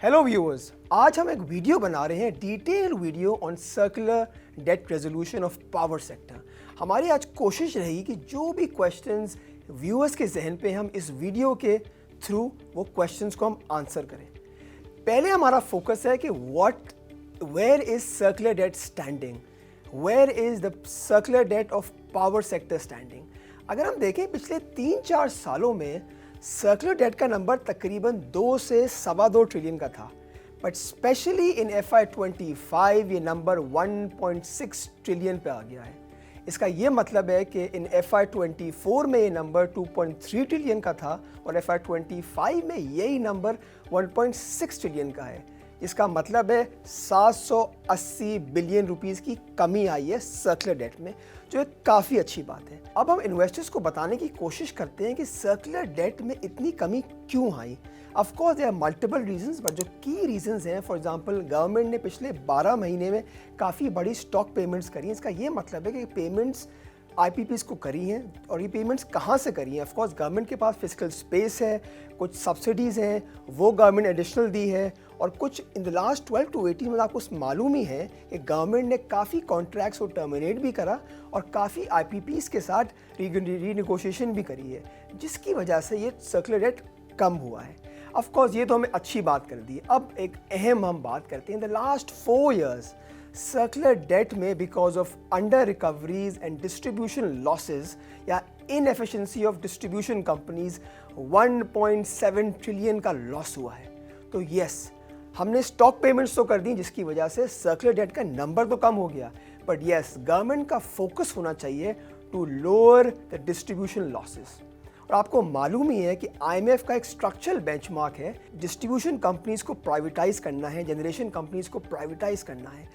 Hello viewers, आज हम एक वीडियो बना रहे हैं, detail video on circular debt resolution of power sector. हमारी आज कोशिश रहेगी कि जो भी क्वेश्चंस व्यूअर्स के जहन पे हम इस वीडियो के थ्रू वो क्वेश्चंस को हम आंसर करें। पहले हमारा फोकस है कि where is circular debt standing, where is the circular debt of power sector standing. अगर हम देखें पिछले 3-4 सालों में सर्कुलर डेट का नंबर तकरीबन 2 से सवा 2 ट्रिलियन का था, बट स्पेशली इन FY25 ये नंबर 1.6 ट्रिलियन पे आ गया है। इसका ये मतलब है कि इन FY24 में ये नंबर 2.3 ट्रिलियन का था और FY25 में यही नंबर 1.6 ट्रिलियन का है। इसका मतलब है 780 बिलियन रुपीस की कमी आई है सर्कुलर डेट में, जो एक काफ़ी अच्छी बात है। अब हम इन्वेस्टर्स को बताने की कोशिश करते हैं कि सर्कुलर डेट में इतनी कमी क्यों आई। Of course there are multiple reasons, but जो की रीजंस हैं, फॉर एग्जांपल गवर्नमेंट ने पिछले 12 महीने में काफ़ी बड़ी स्टॉक पेमेंट्स करी हैं। इसका ये मतलब है कि पेमेंट्स IPPs को करी हैं, और ये पेमेंट्स कहाँ से करी हैं। ऑफ कोर्स गवर्नमेंट के पास फिजिकल स्पेस है, कुछ सब्सिडीज़ हैं वो गवर्नमेंट एडिशनल दी है, और कुछ इन द लास्ट 12 to 18 में आपको मालूम ही है कि गवर्नमेंट ने काफ़ी कॉन्ट्रैक्ट्स को टर्मिनेट भी करा और काफ़ी IPPs के साथ रीनेगोशिएशन भी करी है, जिसकी वजह से ये सर्कुलर डेट कम हुआ है। ऑफ कोर्स ये तो हमें अच्छी बात कर दी। अब एक अहम हम बात करते हैं, the last 4 years circular debt में because of under recoveries and distribution losses या inefficiency of distribution companies 1.7 trillion का लॉस हुआ है। तो यस, हमने स्टॉक पेमेंट्स तो कर दी, जिसकी वजह से सर्कुलर डेट का नंबर तो कम हो गया, बट यस गवर्नमेंट का फोकस होना चाहिए to lower the distribution losses. और आपको मालूम ही है कि IMF का एक स्ट्रक्चरल बेंचमार्क है, डिस्ट्रीब्यूशन कंपनीज को प्राइवेटाइज करना है, जनरेशन कंपनीज को प्राइवेटाइज करना है।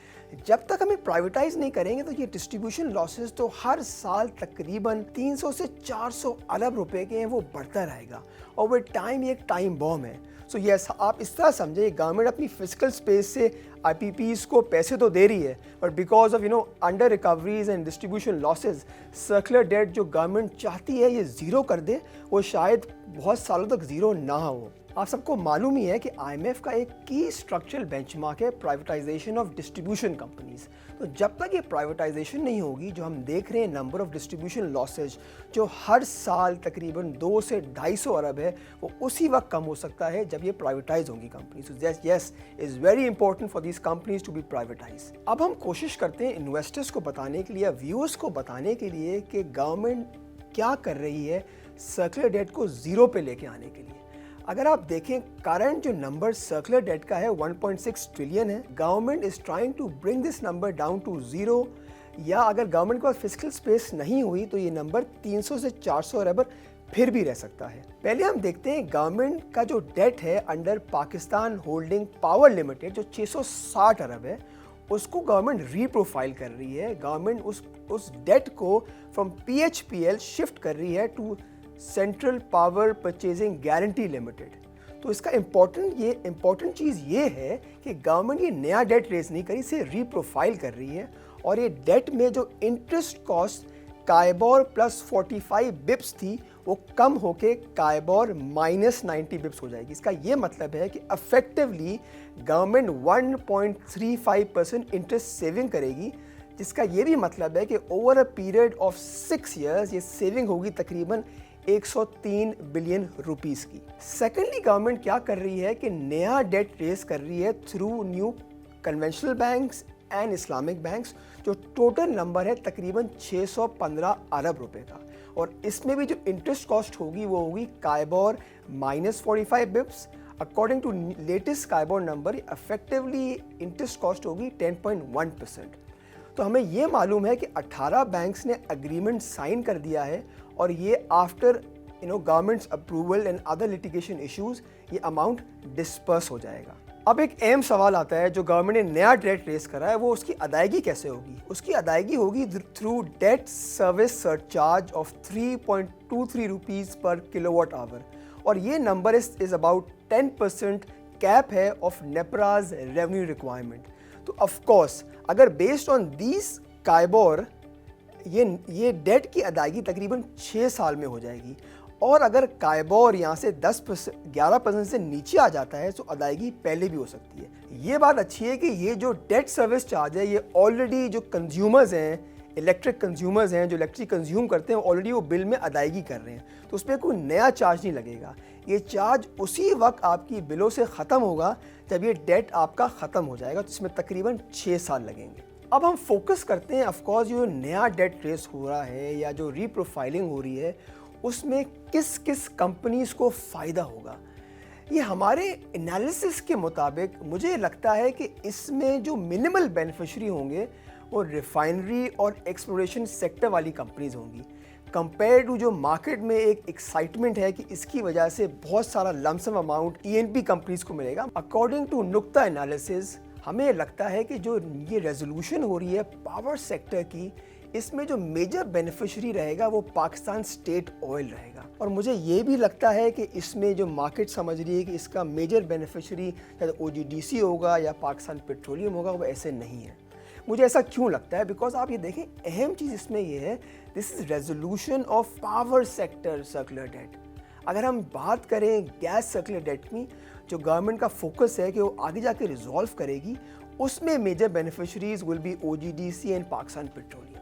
जब तक हमें प्राइवेटाइज नहीं करेंगे तो ये डिस्ट्रीब्यूशन लॉसेस तो हर साल तकरीबन 300 से 400 अरब रुपए के हैं, वो बढ़ता रहेगा। और वो टाइम ये एक टाइम बॉम्ब है। सो यस, आप इस तरह समझे, गवर्नमेंट अपनी फिजिकल स्पेस से IPPs को पैसे तो दे रही है, but because of under recoveries and distribution losses, circular debt जो गवर्नमेंट चाहती है ये ज़ीरो कर दे, वो शायद बहुत सालों तक ज़ीरो ना हो। आप सबको मालूम ही है कि IMF का एक की स्ट्रक्चरल बेंचमार्क है प्राइवेटाइजेशन ऑफ डिस्ट्रीब्यूशन कंपनीज। तो जब तक ये प्राइवेटाइजेशन नहीं होगी, जो हम देख रहे हैं नंबर ऑफ डिस्ट्रीब्यूशन लॉसेज जो हर साल तकरीबन 2 से 250 अरब है, वो उसी वक्त कम हो सकता है जब ये प्राइवेटाइज होंगी company. So yes is very important for these companies to be privatise. अब हम कोशिश करते हैं इन्वेस्टर्स को बताने के लिए, व्यूअर्स को बताने के लिए कि गवर्नमेंट क्या कर रही है सर्कुलर डेट को ज़ीरो पे लेके आने के लिए। अगर आप देखें करंट जो नंबर सर्कुलर डेट का है 1.6 ट्रिलियन है, government is trying to bring this number down to zero, या अगर गवर्नमेंट के पास फिजिकल स्पेस नहीं हुई तो ये नंबर 300 से 400 अरब फिर भी रह सकता है। पहले हम देखते हैं गवर्नमेंट का जो डेट है under Pakistan holding power limited, जो 660 अरब है, उसको गवर्नमेंट रीप्रोफाइल कर रही है। गवर्नमेंट उस डेट को फ्रॉम PHPL शिफ्ट कर रही है to central power purchasing guarantee limited. तो इसका इम्पॉर्टेंट चीज़ ये है कि गवर्नमेंट ये नया डेट रेज नहीं करी, इसे रीप्रोफाइल कर रही है, और ये डेट में जो interest cost KIBOR plus 45 Bips थी, वो कम होके काइबोर माइनस 90 बिप्स हो जाएगी। इसका ये मतलब है कि अफेक्टिवली गवर्नमेंट 1.35% इंटरेस्ट सेविंग करेगी, जिसका ये भी मतलब है कि over a period of 6 years ये सेविंग होगी तकरीबन 103 बिलियन रुपीस की। सेकेंडली गवर्नमेंट क्या कर रही है कि नया डेट रेज कर रही है through new conventional banks and Islamic banks, जो टोटल नंबर है तकरीबन 615 अरब रुपए का, और इसमें भी जो इंटरेस्ट कॉस्ट होगी वो होगी KIBOR minus 45 bips. According to latest KIBOR number effectively interest cost होगी 10.1%। तो हमें ये मालूम है कि 18 बैंक्स ने अग्रीमेंट साइन कर दिया है, और ये after governments approval and other litigation issues ये अमाउंट डिस्पर्स हो जाएगा। अब एक अहम सवाल आता है, जो गवर्नमेंट ने नया डेट रेज करा है वो उसकी अदायगी कैसे होगी। उसकी अदायगी होगी through debt service surcharge of 3.23 rupees पर किलोवाट आवर, और ये नंबर इज अबाउट 10% कैप है ऑफ नेपराज रेवेन्यू रिक्वायरमेंट। तो ऑफ कोर्स अगर बेस्ड ऑन दीज काइबोर ये डेट की अदायगी तकरीबन 6 साल में हो जाएगी, और अगर काइबोर यहाँ से 11% से नीचे आ जाता है तो अदायगी पहले भी हो सकती है। ये बात अच्छी है कि ये जो डेट सर्विस चार्ज है ये ऑलरेडी जो कंज्यूमर्स हैं, इलेक्ट्रिक कंज्यूमर्स हैं जो इलेक्ट्रिक कंज्यूम करते हैं, ऑलरेडी वो बिल में अदायगी कर रहे हैं, तो उस पर कोई नया चार्ज नहीं लगेगा। ये चार्ज उसी वक्त आपकी बिलों से ख़त्म होगा जब ये डेट आपका ख़त्म हो जाएगा, तो इसमें तकरीबन 6 साल लगेंगे। अब हम फोकस करते हैं ऑफकोर्स जो नया डेट रेस हो रहा है या जो रीप्रोफाइलिंग हो रही है उसमें किस किस कंपनीज़ को फ़ायदा होगा। ये हमारे एनालिसिस के मुताबिक मुझे लगता है कि इसमें जो मिनिमल बेनिफिशरी होंगे वो रिफाइनरी और एक्सप्लोरेशन सेक्टर वाली कंपनीज होंगी, कंपेयर टू जो मार्केट में एक एक्साइटमेंट है कि इसकी वजह से बहुत सारा लमसम अमाउंट ईएनपी कंपनीज को मिलेगा। अकॉर्डिंग टू नुक्ता एनालिसिस हमें लगता है कि जो ये रेजोल्यूशन हो रही है पावर सेक्टर की, इसमें जो मेजर बेनिफिशरी रहेगा वो पाकिस्तान स्टेट ऑयल रहेगा। और मुझे ये भी लगता है कि इसमें जो मार्केट समझ रही है कि इसका मेजर बेनिफिशरी या OGDC होगा या पाकिस्तान पेट्रोलियम होगा, वो ऐसे नहीं है। मुझे ऐसा क्यों लगता है? बिकॉज आप ये देखें, अहम चीज़ इसमें ये है, this is resolution of power sector circular date. अगर हम बात करें गैस सर्कुलर डेट की, जो गवर्नमेंट का फोकस है कि वो आगे जाके रिजॉल्व करेगी, उसमें major beneficiaries will be OGDC and Pakistan petroleum.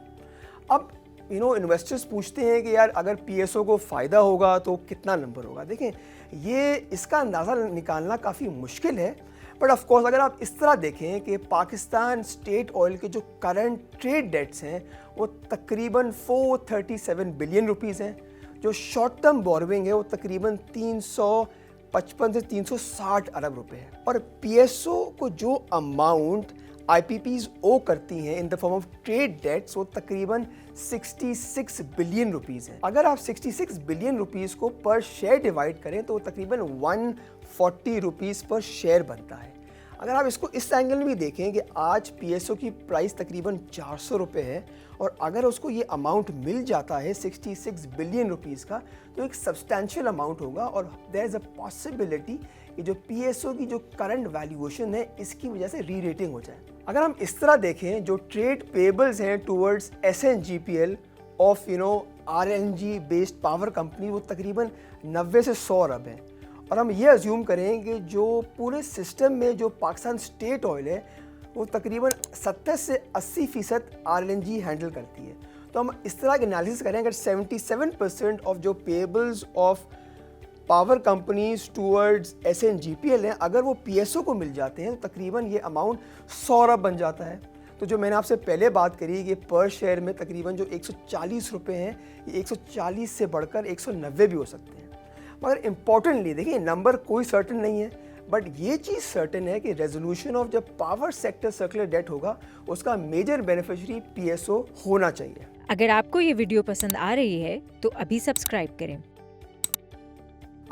अब इन्वेस्टर्स पूछते हैं कि यार अगर PSO को फ़ायदा होगा तो कितना नंबर होगा। देखें, ये इसका अंदाज़ा निकालना काफ़ी मुश्किल है, बट ऑफ कोर्स अगर आप इस तरह देखें कि पाकिस्तान स्टेट ऑयल के जो करंट ट्रेड डेट्स हैं वो तकरीबन 437 बिलियन रुपीज़ हैं, जो शॉर्ट टर्म बोरविंग है वो तकरीबन 355 से 360 अरब रुपए है, और PSO को जो अमाउंट IPPs ओ करती हैं in the form of trade debts वो तकरीबन 66 बिलियन रुपीज़ है। अगर आप 66 बिलियन रुपीज़ को पर शेयर डिवाइड करें तो वो तकरीबन 140 रुपीज़ पर शेयर बनता है। अगर आप इसको इस एंगल में भी देखें कि आज PSO की प्राइस तकरीबन 400 रुपये है, और अगर उसको ये अमाउंट मिल जाता है 66 बिलियन रुपीज़ का, तो एक सब्सटैंशियल अमाउंट होगा, और देयर इज़ अ पॉसिबिलिटी कि जो PSO की जो करंट वैल्यूएशन है इसकी वजह से री रेटिंग हो जाए। अगर हम इस तरह देखें, जो ट्रेड पेबल्स हैं towards SNGPL of RNG based power company, वो तकरीबन 90 से 100 अरब हैं, और हम ये अज्यूम करें कि जो पूरे सिस्टम में जो पाकिस्तान स्टेट ऑयल है वो तकरीबन 70 से 80% RNG हैंडल करती है। तो हम इस तरह के एनालिसिस करें, अगर 77% ऑफ जो payables of power companies towards SNGPL हैं, अगर वो PSO को मिल जाते हैं तो तकरीबन ये अमाउंट 100 अरब बन जाता है। तो जो मैंने आपसे पहले बात करी कि पर शेयर में तकरीबन जो 140 रुपये हैं, ये 140 से बढ़कर 190 भी हो सकते हैं। मगर इम्पॉर्टेंटली देखिए, नंबर कोई सर्टन नहीं है, बट ये चीज़ सर्टन है कि रेजोल्यूशन ऑफ जब पावर सेक्टर सर्कुलर डेट होगा उसका मेजर बेनिफिशरी PSO होना चाहिए। अगर आपको ये वीडियो पसंद आ रही है तो अभी सब्सक्राइब करें।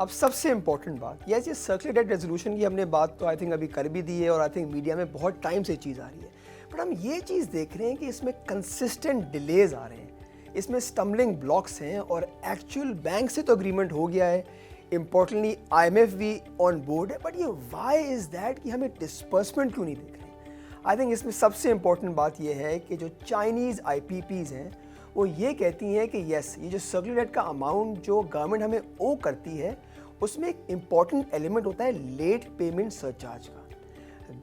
अब सबसे इम्पॉर्टेंट बात, ये सर्कुलर डेट रेजोल्यूशन की हमने बात तो आई थिंक अभी कर भी दी है, और आई थिंक मीडिया में बहुत टाइम से चीज़ आ रही है, बट हम ये चीज़ देख रहे हैं कि इसमें कंसिस्टेंट डिलेज आ रहे हैं, इसमें स्टम्बलिंग ब्लॉक्स हैं, और एक्चुअल बैंक से तो अग्रीमेंट हो गया है, इम्पोर्टेंटली IMF भी ऑन बोर्ड है, बट ये वाई इज़ दैट कि हमें डिस्पर्समेंट क्यों नहीं दिख रहे। आई थिंक इसमें सबसे इम्पॉर्टेंट बात ये है कि जो चाइनीज़ IPPs हैं वो ये कहती हैं कि यस, ये जो सर्कुलर डेट का अमाउंट जो गवर्नमेंट हमें ओ करती है उसमें एक इम्पॉर्टेंट एलिमेंट होता है लेट पेमेंट सरचार्ज का।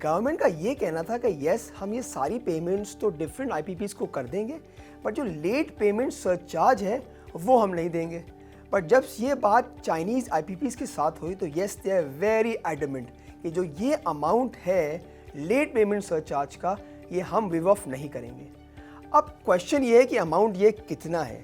गवर्नमेंट का ये कहना था कि यस, हम ये सारी पेमेंट्स तो डिफरेंट IPPs को कर देंगे, बट जो लेट पेमेंट सरचार्ज है वो हम नहीं देंगे। बट जब ये बात चाइनीज़ IPPs के साथ हुई तो yes, they are very adamant कि जो ये अमाउंट है लेट पेमेंट सरचार्ज का, ये हम विव ऑफ नहीं करेंगे। अब क्वेश्चन ये है कि अमाउंट ये कितना है।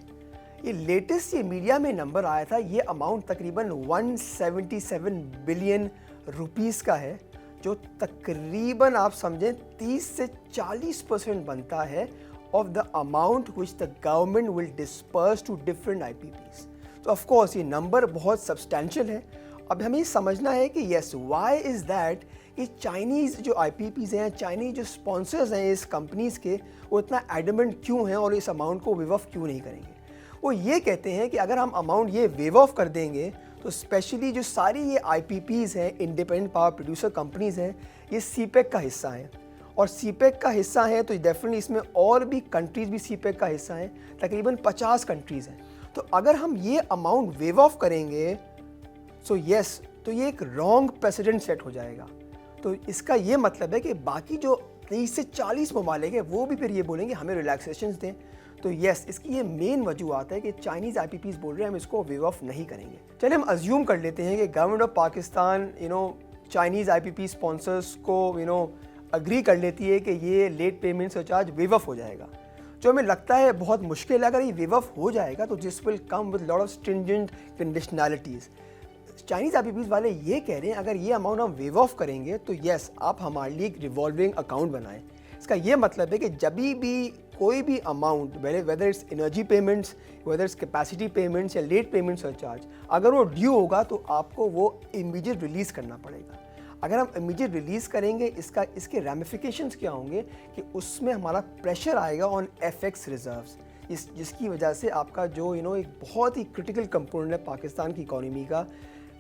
ये लेटेस्ट ये मीडिया में नंबर आया था, ये अमाउंट तकरीबन 177 बिलियन रुपीस का है, जो तकरीबन आप समझें 30 से 40% बनता है of the amount which the government will disperse to different IPPs। तो ऑफ कोर्स ये नंबर बहुत सब्सटैंशियल है। अब हमें समझना है कि यस, व्हाई इज़ दैट कि चाइनीज़ जो IPPs हैं, चाइनीज़ जो स्पॉन्सर्स हैं इस कंपनीज़ के, वो इतना एडमेंट क्यों हैं और इस अमाउंट को वेव ऑफ क्यों नहीं करेंगे। वो ये कहते हैं कि अगर हम अमाउंट ये वेव ऑफ कर देंगे तो स्पेशली जो सारी ये IPPs हैं, इंडिपेंडेंट पावर प्रोड्यूसर कंपनीज़ हैं, ये CPEC का हिस्सा हैं, और CPEC का हिस्सा है तो डेफिनेटली इसमें और भी कंट्रीज़ भी CPEC का हिस्सा हैं, तकरीबन 50 कंट्रीज़ हैं। तो अगर हम ये अमाउंट वेव ऑफ करेंगे सो यस, तो ये एक रॉन्ग प्रेसिडेंट सेट हो जाएगा। तो इसका ये मतलब है कि बाकी जो 30 से 40 ममालिक है वो भी फिर ये बोलेंगे हमें रिलैक्सेशंस दें। तो यस, इसकी ये मेन वजूहत है कि चाइनीज़ आईपीपीज बोल रहे हैं हम इसको वेव ऑफ नहीं करेंगे। चलिए हम अज्यूम कर लेते हैं कि government of Pakistan Chinese IPP sponsors को अग्री कर लेती है कि ये late payment surcharge waive off हो जाएगा, जो हमें लगता है बहुत मुश्किल है। अगर ये वेव ऑफ हो जाएगा तो this will come with lot of stringent conditionalities. Chinese IPPs वाले ये कह रहे हैं अगर ये अमाउंट हम वेव ऑफ करेंगे तो यस, आप हमारे लिए एक रिवॉल्विंग अकाउंट बनाएं। इसका ये मतलब है कि जब भी कोई भी amount, whether it's energy payments, whether its capacity payments या लेट पेमेंट सरचार्ज, अगर वो ड्यू होगा तो आपको वो इमीडिएट रिलीज़ करना पड़ेगा। अगर हम इमीडिएट रिलीज़ करेंगे इसके रैमिफिकेशंस क्या होंगे कि उसमें हमारा प्रेशर आएगा ऑन एफएक्स रिजर्व्स, जिसकी वजह से आपका जो एक बहुत ही क्रिटिकल कंपोनेंट है पाकिस्तान की इकोनॉमी का,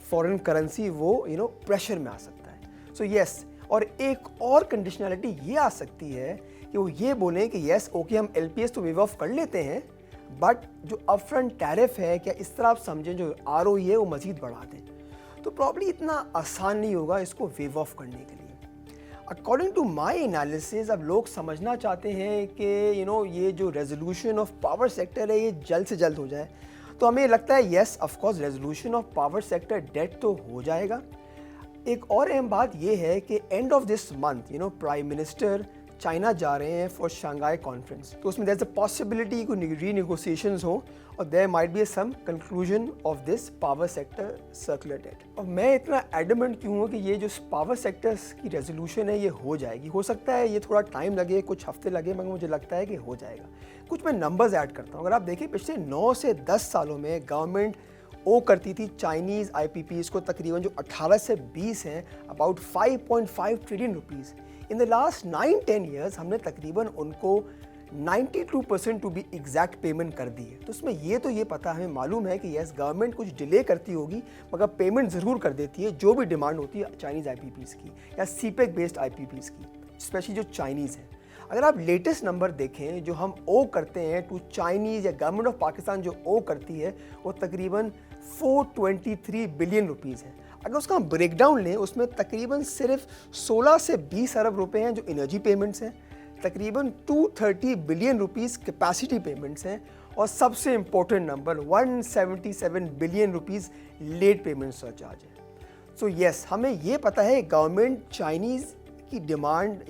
फॉरेन करेंसी, वो प्रेशर में आ सकता है। सो यस, और एक और कंडीशनैलिटी ये आ सकती है कि वो ये बोलें कि यस ओके, हम एलपीएस तो वेव ऑफ कर लेते हैं, बट जो अपफ्रंट टैरिफ है, क्या इस तरह आप समझें जो आरओई है वो मज़ीद बढ़ा दें। तो प्रॉब्ली इतना आसान नहीं होगा इसको वेव ऑफ करने के लिए। अकॉर्डिंग टू माई एनालिसिस, अब लोग समझना चाहते हैं कि ये जो रेजोल्यूशन ऑफ पावर सेक्टर है ये जल्द से जल्द हो जाए। तो हमें लगता है yes of course resolution of power sector debt तो हो जाएगा। एक और अहम बात यह है कि end of this month prime minister China जा रहे हैं फॉर शंघाई कॉन्फ्रेंस, तो उसमें देयर इज अ पॉसिबिलिटी को रीनेगोशिएशंस हो और there might be some conclusion of this power sector circular debt. और मैं इतना एडमेंट क्यों हूँ कि ये जो पावर सेक्टर्स की रेजोल्यूशन है ये हो जाएगी। हो सकता है ये थोड़ा टाइम लगे, कुछ हफ्ते लगे, मगर मुझे लगता है कि हो जाएगा। कुछ मैं नंबर्स ऐड करता हूँ। अगर आप देखिए पिछले 9 से 10 सालों में गवर्नमेंट ओ करती थी चाइनीज़ आईपीपीज को, तकरीबन जो 18 से 20 हैं, about 5.5 trillion rupees. In the last 9-10 years हमने तकरीबन उनको 92% टू बी एग्जैक्ट पेमेंट कर दी है। तो उसमें ये पता हमें मालूम है कि यस, गवर्नमेंट कुछ डिले करती होगी मगर पेमेंट ज़रूर कर देती है जो भी डिमांड होती है चाइनीज़ आईपीपीज की या सीपेक बेस्ड आईपीपीज की, स्पेशली जो चाइनीज़ है। अगर आप लेटेस्ट नंबर देखें जो हम ओ करते हैं टू चाइनीज़ या गवर्नमेंट ऑफ पाकिस्तान जो ओ करती है वो तकरीबन 423 बिलियन रुपीज़ है। अगर उसका हम ब्रेकडाउन लें उसमें तकरीबन सिर्फ 16 से 20 अरब रुपए हैं जो एनर्जी पेमेंट्स हैं, तकरीबन 230 बिलियन रुपीज़ कैपेसिटी पेमेंट्स हैं, और सबसे important number 177 billion rupees late payment surcharge है। सो यस, हमें ये पता है गवर्नमेंट चाइनीज़ की डिमांड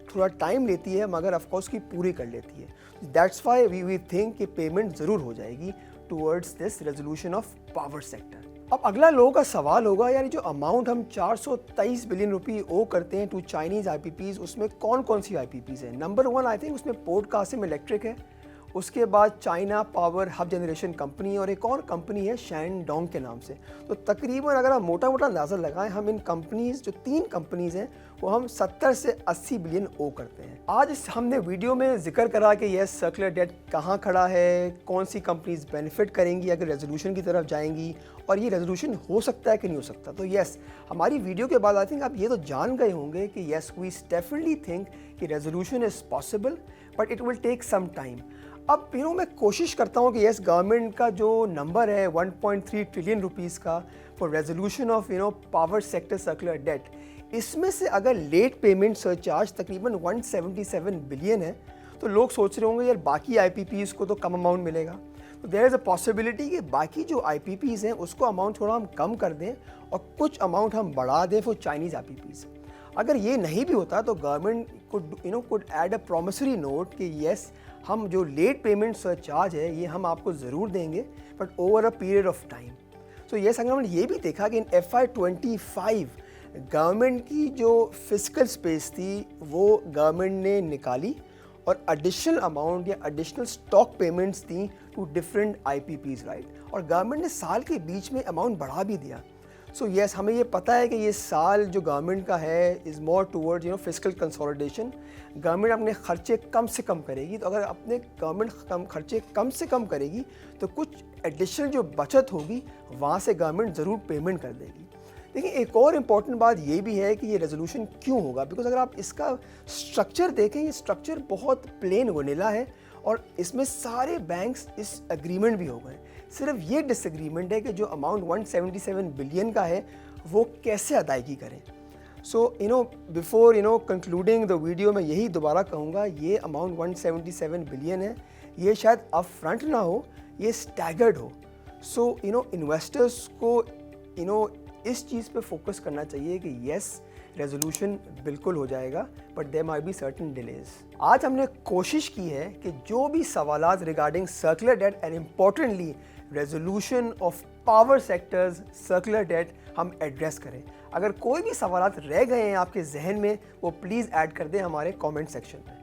थोड़ा टाइम लेती है मगर ऑफकोर्स की पूरी कर लेती है। दैट्स वाई वी थिंक कि पेमेंट ज़रूर हो जाएगी towards this resolution of power sector. अब अगला लोगों का सवाल होगा, यार जो अमाउंट हम 423 बिलियन रुपये ओ करते हैं टू चाइनीज़ आईपीपीज, उसमें कौन कौन सी आईपीपीज हैं? नंबर 1 आई थिंक उसमें पोर्ट कासिम इलेक्ट्रिक है, उसके बाद China power hub generation company, और एक और कंपनी है शैनडोंग के नाम से। तो तकरीबन अगर हम मोटा मोटा अंदाज़ा लगाएं, हम इन कंपनीज़ जो 3 कंपनीज़ हैं वो हम 70 से 80 बिलियन ओ करते हैं। आज हमने वीडियो में जिक्र करा कि यह सर्कुलर डेट कहाँ खड़ा है, कौन सी कंपनीज बेनिफिट करेंगी अगर रेजोल्यूशन की तरफ जाएंगी, और ये रेजोल्यूशन हो सकता है कि नहीं हो सकता। तो यस, हमारी वीडियो के बाद आई थिंक आप ये तो जान गए होंगे कि यस, वी डेफिनेटली थिंक कि resolution is possible but it will take some time. अब मैं कोशिश करता हूँ कि यस, गवर्नमेंट का जो नंबर है 1.3 ट्रिलियन रुपीज़ का for resolution of power sector circular date, इसमें से अगर लेट पेमेंट सरचार्ज तकरीबन 177 बिलियन है, तो लोग सोच रहे होंगे यार बाकी आईपीपीज़ को तो कम अमाउंट मिलेगा। तो देयर इज़ अ पॉसिबिलिटी कि बाकी जो आईपीपीज़ हैं उसको अमाउंट थोड़ा हम कम कर दें और कुछ अमाउंट हम बढ़ा दें फॉर चाइनीज़ आईपीपीज़। अगर ये नहीं भी होता तो government could add a promissory note कि यस, हम जो लेट पेमेंट सरचार्ज है ये हम आपको ज़रूर देंगे but over a period of time. So yes, अगर हमने ये भी देखा कि इन FY25 गवर्नमेंट की जो फिजिकल स्पेस थी वो गवर्नमेंट ने निकाली और एडिशनल अमाउंट या एडिशनल स्टॉक पेमेंट्स दी टू डिफरेंट आईपीपीज़, राइट। और गवर्नमेंट ने साल के बीच में अमाउंट बढ़ा भी दिया। सो यस, हमें ये पता है कि ये साल जो गवर्नमेंट का है is more towards physical consolidation. Government अपने खर्चे कम से कम करेगी, तो अगर अपने गवर्नमेंट खर्चे कम से कम करेगी तो कुछ एडिशनल जो बचत होगी वहाँ से गवर्नमेंट ज़रूर पेमेंट कर देगी। देखिए, एक और इम्पॉर्टेंट बात ये भी है कि ये रेजोल्यूशन क्यों होगा, बिकॉज अगर आप इसका स्ट्रक्चर देखें, ये स्ट्रक्चर बहुत प्लेन वनीला है और इसमें सारे बैंक्स इस एग्रीमेंट भी हो गए। सिर्फ ये डिसएग्रीमेंट है कि जो अमाउंट 177 बिलियन का है वो कैसे अदायगी करें। So before concluding the video मैं यही दोबारा कहूँगा, ये अमाउंट 177 बिलियन है, ये शायद अप फ्रंट ना हो, ये स्टैगर्ड हो। सो इन्वेस्टर्स को इस चीज़ पे फोकस करना चाहिए कि येस रेजोल्यूशन बिल्कुल हो जाएगा, but there might be certain delays. आज हमने कोशिश की है कि जो भी सवालात regarding circular debt and importantly resolution of power sectors circular debt हम एड्रेस करें। अगर कोई भी सवालात रह गए हैं आपके जहन में, वो प्लीज़ ऐड कर दें हमारे कमेंट सेक्शन में।